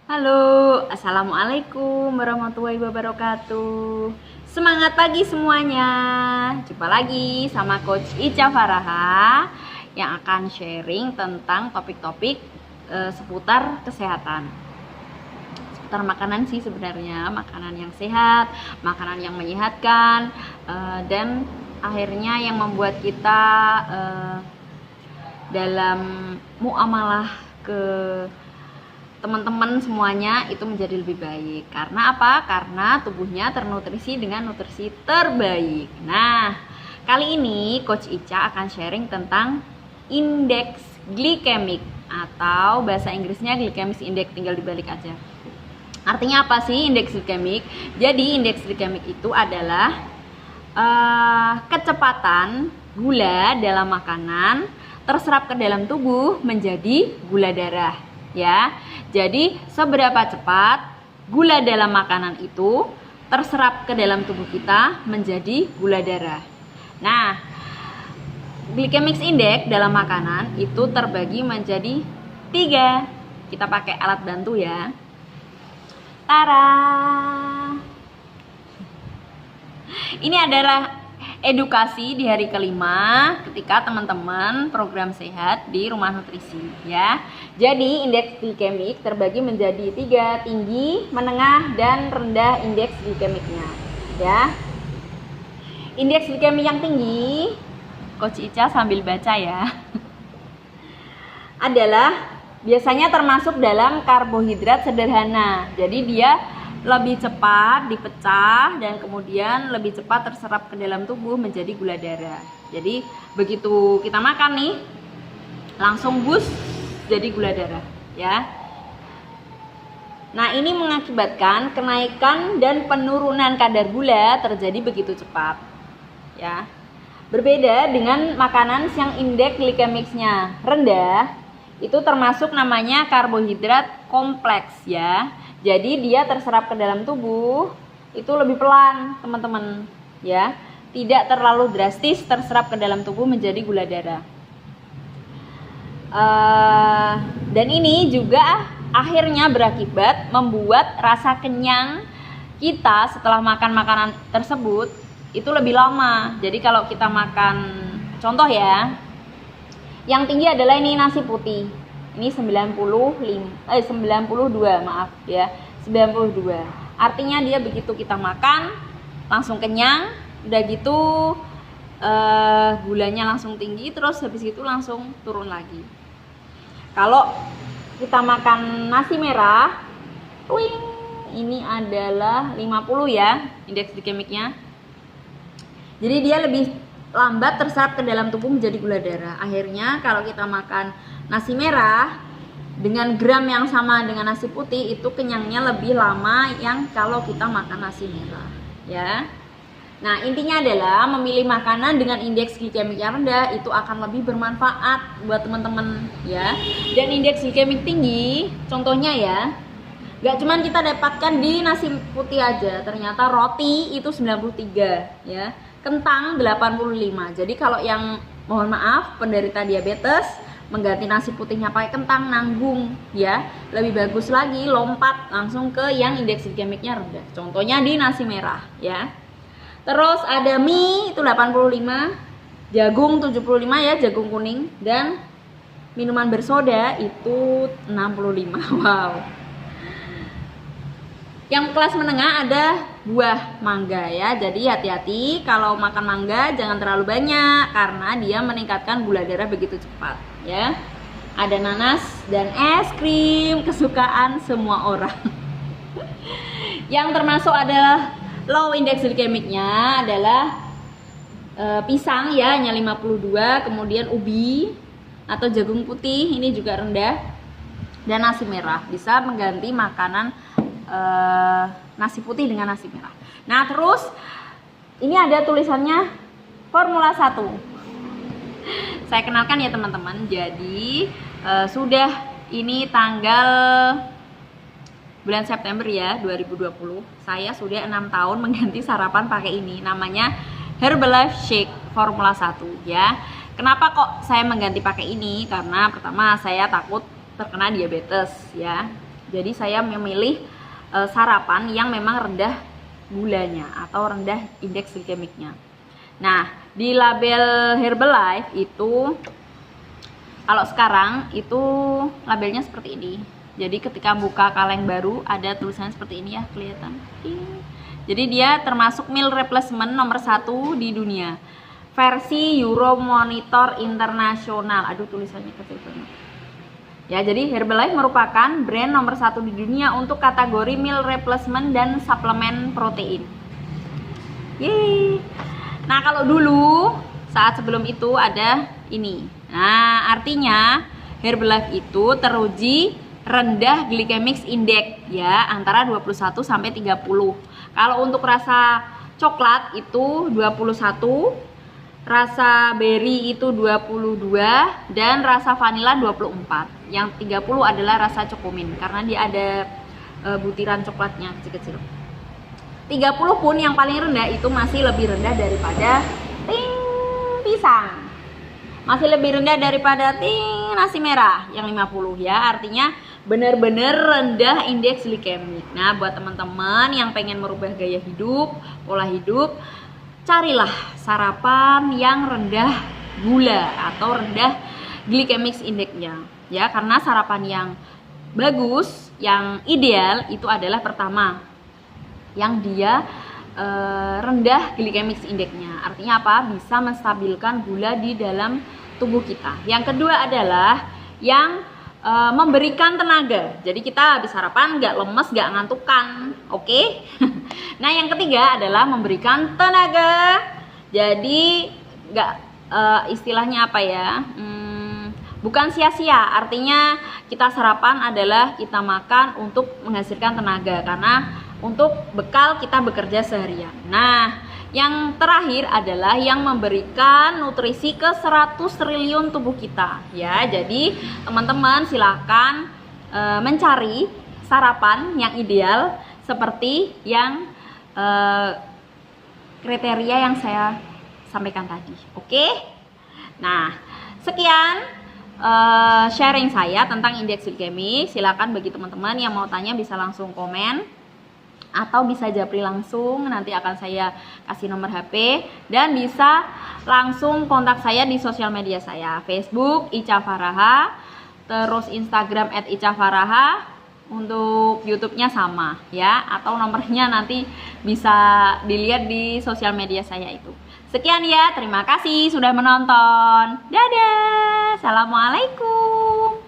Halo, Assalamualaikum warahmatullahi wabarakatuh. Semangat pagi semuanya. Jumpa lagi sama Coach Ica Faraha yang akan sharing tentang topik-topik seputar kesehatan. Seputar makanan sih sebenarnya, makanan yang sehat, makanan yang menyehatkan, dan akhirnya yang membuat kita dalam muamalah ke teman-teman semuanya itu menjadi lebih baik. Karena apa? Karena tubuhnya ternutrisi dengan nutrisi terbaik. Nah, kali ini Coach Ica akan sharing tentang indeks glikemik atau bahasa Inggrisnya glycemic index, tinggal dibalik aja. Artinya apa sih indeks glikemik? Jadi indeks glikemik itu adalah kecepatan gula dalam makanan terserap ke dalam tubuh menjadi gula darah. Ya, jadi seberapa cepat gula dalam makanan itu terserap ke dalam tubuh kita menjadi gula darah. Nah, glycemic index dalam makanan itu terbagi menjadi 3. Kita pakai alat bantu ya. Tara. Ini adalah edukasi di hari kelima ketika teman-teman program sehat di rumah nutrisi ya. Jadi indeks glikemik terbagi menjadi 3, tinggi, menengah, dan rendah indeks glikemiknya ya. Indeks glikemik yang tinggi, Coach Ica sambil baca ya, adalah biasanya termasuk dalam karbohidrat sederhana. Jadi dia lebih cepat dipecah dan kemudian lebih cepat terserap ke dalam tubuh menjadi gula darah. Jadi begitu kita makan nih, langsung bus jadi gula darah ya. Nah, ini mengakibatkan kenaikan dan penurunan kadar gula terjadi begitu cepat ya. Berbeda dengan makanan yang indeks glikemiknya rendah, itu termasuk namanya karbohidrat kompleks ya. Jadi dia terserap ke dalam tubuh itu lebih pelan teman-teman ya, tidak terlalu drastis terserap ke dalam tubuh menjadi gula darah. Dan ini juga akhirnya berakibat membuat rasa kenyang kita setelah makan makanan tersebut itu lebih lama. Jadi kalau kita makan, contoh ya, yang tinggi adalah ini nasi putih. Ini 92 maaf ya, 92. Artinya dia begitu kita makan langsung kenyang, udah gitu gulanya langsung tinggi, terus habis itu langsung turun lagi. Kalau kita makan nasi merah, twing, ini adalah 50 ya indeks glikemiknya. Jadi dia lebih lambat terserap ke dalam tubuh menjadi gula darah. Akhirnya kalau kita makan nasi merah dengan gram yang sama dengan nasi putih, itu kenyangnya lebih lama yang kalau kita makan nasi merah ya. Nah, intinya adalah memilih makanan dengan indeks glikemik yang rendah itu akan lebih bermanfaat buat teman-teman ya. Dan indeks glikemik tinggi, contohnya ya, gak cuman kita dapatkan di nasi putih aja, ternyata roti itu 93 ya, kentang 85. Jadi kalau yang mohon maaf penderita diabetes mengganti nasi putihnya pakai kentang, nanggung ya, lebih bagus lagi lompat langsung ke yang indeks glikemiknya rendah, contohnya di nasi merah ya. Terus ada mie itu 85, jagung 75 ya, jagung kuning, dan minuman bersoda itu 65. Wow. Yang kelas menengah ada buah mangga ya. Jadi hati-hati kalau makan mangga jangan terlalu banyak karena dia meningkatkan gula darah begitu cepat ya. Ada nanas dan es krim kesukaan semua orang. Yang termasuk adalah low indeks glikemiknya adalah pisang ya, hanya 52, kemudian ubi atau jagung putih ini juga rendah, dan nasi merah. Bisa mengganti makanan nasi putih dengan nasi merah. Nah, terus ini ada tulisannya formula 1. Saya kenalkan ya teman-teman. Jadi sudah ini tanggal bulan September ya 2020. Saya sudah 6 tahun mengganti sarapan pakai ini. Namanya Herbalife Shake formula 1 ya. Kenapa kok saya mengganti pakai ini? Karena pertama saya takut terkena diabetes ya. Jadi saya memilih sarapan yang memang rendah gulanya atau rendah indeks glikemiknya. Nah, di label Herbalife itu kalau sekarang itu labelnya seperti ini. Jadi ketika buka kaleng baru ada tulisannya seperti ini ya, kelihatan. Jadi dia termasuk meal replacement nomor 1 di dunia. Versi Euromonitor Internasional. Aduh, tulisannya kecil banget. Ya, jadi Herbalife merupakan brand nomor 1 di dunia untuk kategori meal replacement dan suplemen protein. Yeay. Nah, kalau dulu saat sebelum itu ada ini. Nah, artinya Herbalife itu teruji rendah glycemic index ya, antara 21 sampai 30. Kalau untuk rasa coklat itu 21, rasa berry itu 22, dan rasa vanilla 24. Yang 30 adalah rasa cokomin karena dia ada butiran coklatnya kecil-kecil. 30 pun yang paling rendah itu masih lebih rendah daripada pisang. Masih lebih rendah daripada nasi merah yang 50 ya. Artinya benar-benar rendah indeks glikemik. Nah, buat teman-teman yang pengen merubah gaya hidup, pola hidup, carilah sarapan yang rendah gula atau rendah glycemic indexnya ya, karena sarapan yang bagus, yang ideal itu adalah pertama yang dia rendah glycemic indexnya. Artinya apa? Bisa menstabilkan gula di dalam tubuh kita. Yang kedua adalah yang memberikan tenaga. Jadi kita habis sarapan nggak lemes, nggak ngantukan. Oke? Nah, yang ketiga adalah memberikan tenaga. Jadi nggak istilahnya apa ya? Bukan sia-sia. Artinya kita sarapan adalah kita makan untuk menghasilkan tenaga, karena untuk bekal kita bekerja seharian. Nah, yang terakhir adalah yang memberikan nutrisi ke 100 triliun tubuh kita ya. Jadi teman-teman silakan mencari sarapan yang ideal seperti yang kriteria yang saya sampaikan tadi. Oke? Nah, sekian sharing saya tentang indeks glikemik. Silakan bagi teman-teman yang mau tanya bisa langsung komen atau bisa japri langsung, nanti akan saya kasih nomor HP, dan bisa langsung kontak saya di sosial media saya, Facebook Ica Faraha, terus Instagram @icafaraha, untuk YouTube-nya sama ya, atau nomornya nanti bisa dilihat di sosial media saya itu. Sekian ya, terima kasih sudah menonton. Dadah, assalamualaikum.